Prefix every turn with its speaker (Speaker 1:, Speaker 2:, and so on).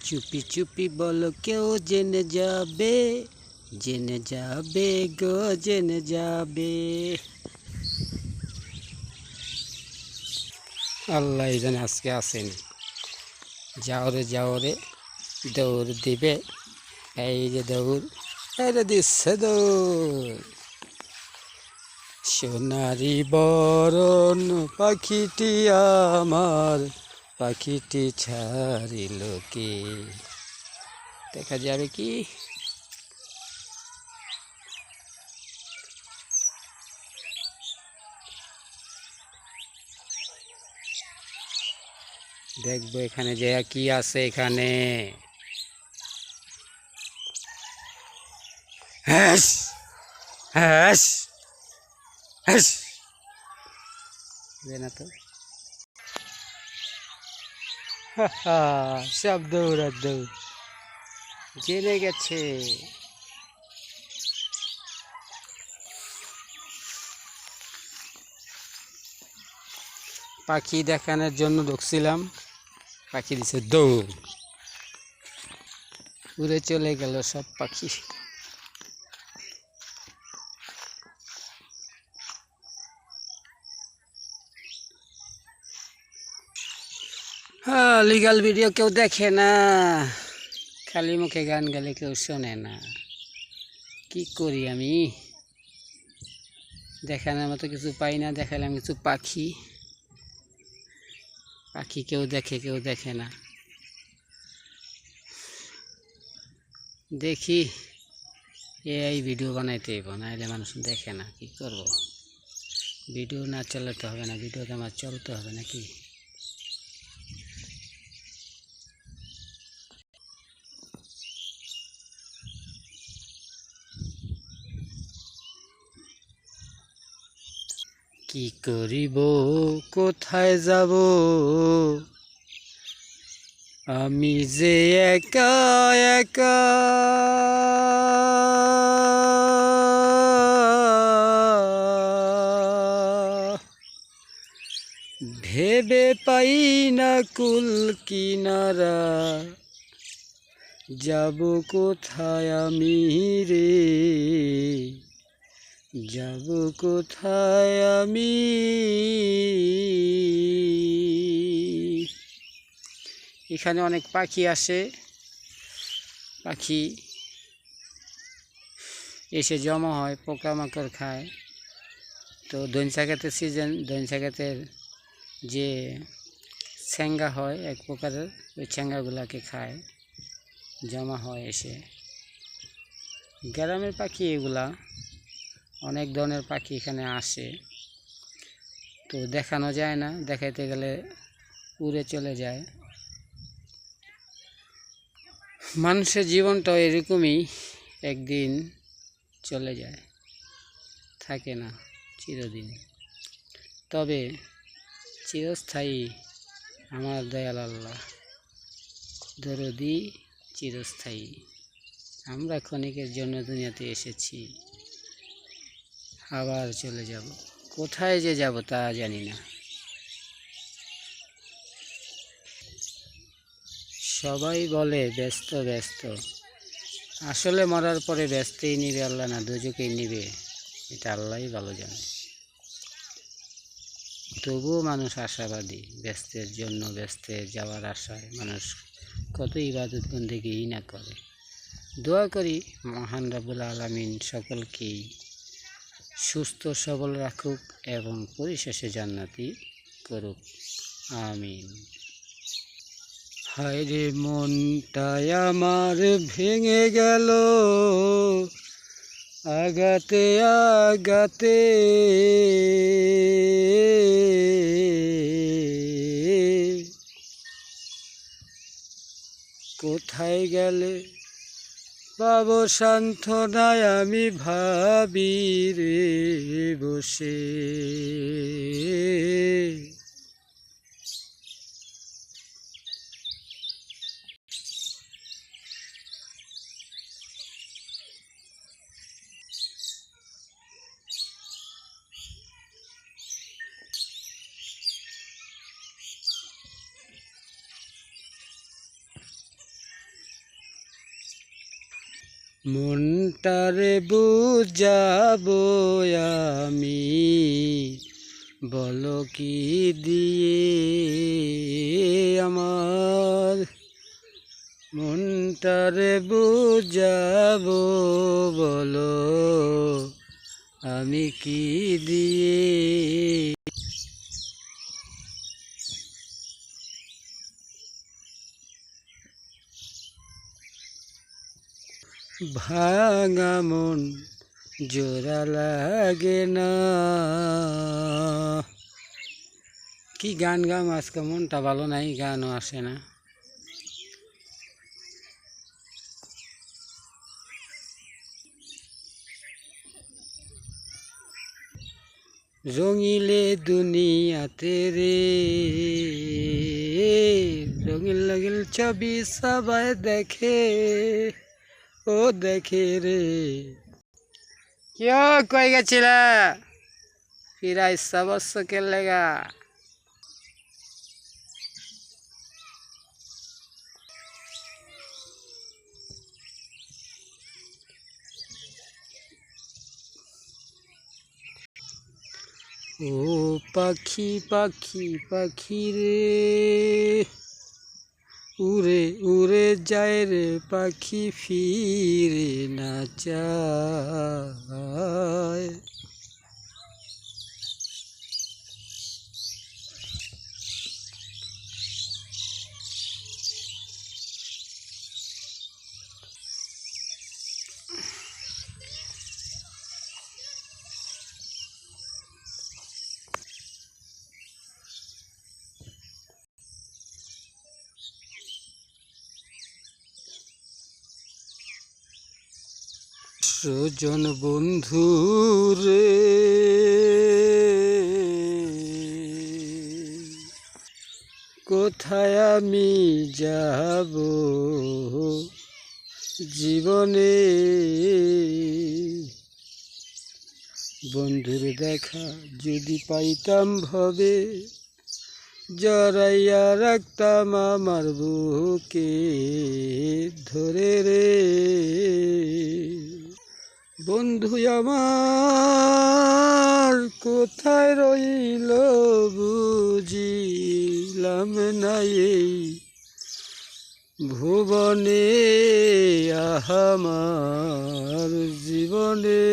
Speaker 1: চুপি চুপি বলো কেউ জেনে যাবে, জেনে যাবে গো জেনে যাবে। আল্লাহ জানে আজকে আসেনি। যাও রে দৌড় দিবে, এই যে দৌড়, এটা দিচ্ছে দৌড়। সোনারি বরণ পাখিটি আমার, পাখিটি ছাড়িল কে। দেখা যাবে কি? দেখবো এখানে যে কি আছে এখানে। হ্যাস হ্যাস হ্যাস, না তো সব দৌড় দৌড়, জেনে গেছে। পাখি দেখানোর জন্য ঢুকছিলাম, পাখি দিছে দৌড়, উড়ে চলে গেল সব পাখি। হ্যাঁ, লিগাল ভিডিও কেউ দেখে না, খালি মুখে গান গালে কেউ শোনে না। কি করি আমি? দেখানোর মতো কিছু পাই না, দেখালাম কিছু পাখি। পাখি কেউ দেখে, কেউ দেখে না। দেখি এই ভিডিও বানাইতে নাইলে মানুষ দেখে না, কি করব? ভিডিও না চালাতে হবে না, ভিডিওতে আমার চলতে হবে নাকি? কি করিব, কোথায় যাব, আমি যে একা একা। ভেবে পাই না কুল কিনারা, যাব কোথায় আমি রে, যাব কোথায় আমি? এখানে অনেক পাখি আসে, পাখি এসে জমা হয়, পোকামাকড় খায়। তো ধইঞ্চা ক্ষেতের সিজন, ধইঞ্চা ক্ষেতের যে ছ্যাঙ্গা হয় এক প্রকারের, ওই ছ্যাঙ্গাগুলাকে খায়, জমা হয় এসে। গ্রামের পাখি এগুলা, অনেক ধরনের পাখি এখানে আসে। তো দেখানো যায় না, দেখাইতে গেলে উড়ে চলে যায়। মানুষের জীবনটাও এরকমই, একদিন চলে যায়, থাকে না চিরদিন। তবে চিরস্থায়ী আমার দয়াল আল্লাহ, দরদি চিরস্থায়ী। আমরা ক্ষণিকের জন্য দুনিয়াতে এসেছি, আবার চলে যাব। কোথায় যে যাব তা জানি না। সবাই বলে ব্যস্ত ব্যস্ত, আসলে মরার পরে ব্যস্তই নিবে আল্লাহ, না দুজকেই নিবে এটা আল্লাহই ভালো জানে। তবুও মানুষ আশাবাদী, ব্যস্তের জন্য, ব্যস্তে যাওয়ার আশায় মানুষ কত ইবাদত বন্দেগী না করে। দোয়া করি মহান রব্বুল আলামিন সকলকেই সুস্থ সবল রাখুক এবং পরিশেষে জান্নাতি করুক, আমিন। হায়রে মনটাই আমার ভেঙে গেল আগাতে আগাতে, কোথায় গেলে পাবো সান্ত্বনায় আমি ভাবি রে বসে। মনটারে বুঝাবো আমি, বলো কি দিয়ে আমার। মনটারে বুঝাবো বলো আমি কি দিয়ে। ভাঙা মন জোড়া লাগে না। কি গান গাম আজকে, মনটা ভালো নাই, গানও আসে না। রঙিলে দুনিয়াতে রে, রঙিল রঙিল ছবি সবাই দেখে, ও দেখে রে। কেউ কই গেছিল ফিরা ইচ্ছা বৎসকের লেগা। ও পাখি পাখি পাখি রে, উড়ে উড়ে যায় রে পাখি, ফিরে না চায়। সুজন বন্ধু রে, কোথায় আমি যাব জীবনে। বন্ধুর দেখা যদি পাইতাম ভবে, জড়াইয়া রাখতাম আমার বুকে ধরে রে। বন্ধু আমার কোথায় রইল বুঝিলাম না এই ভুবনে, আমার জীবনে।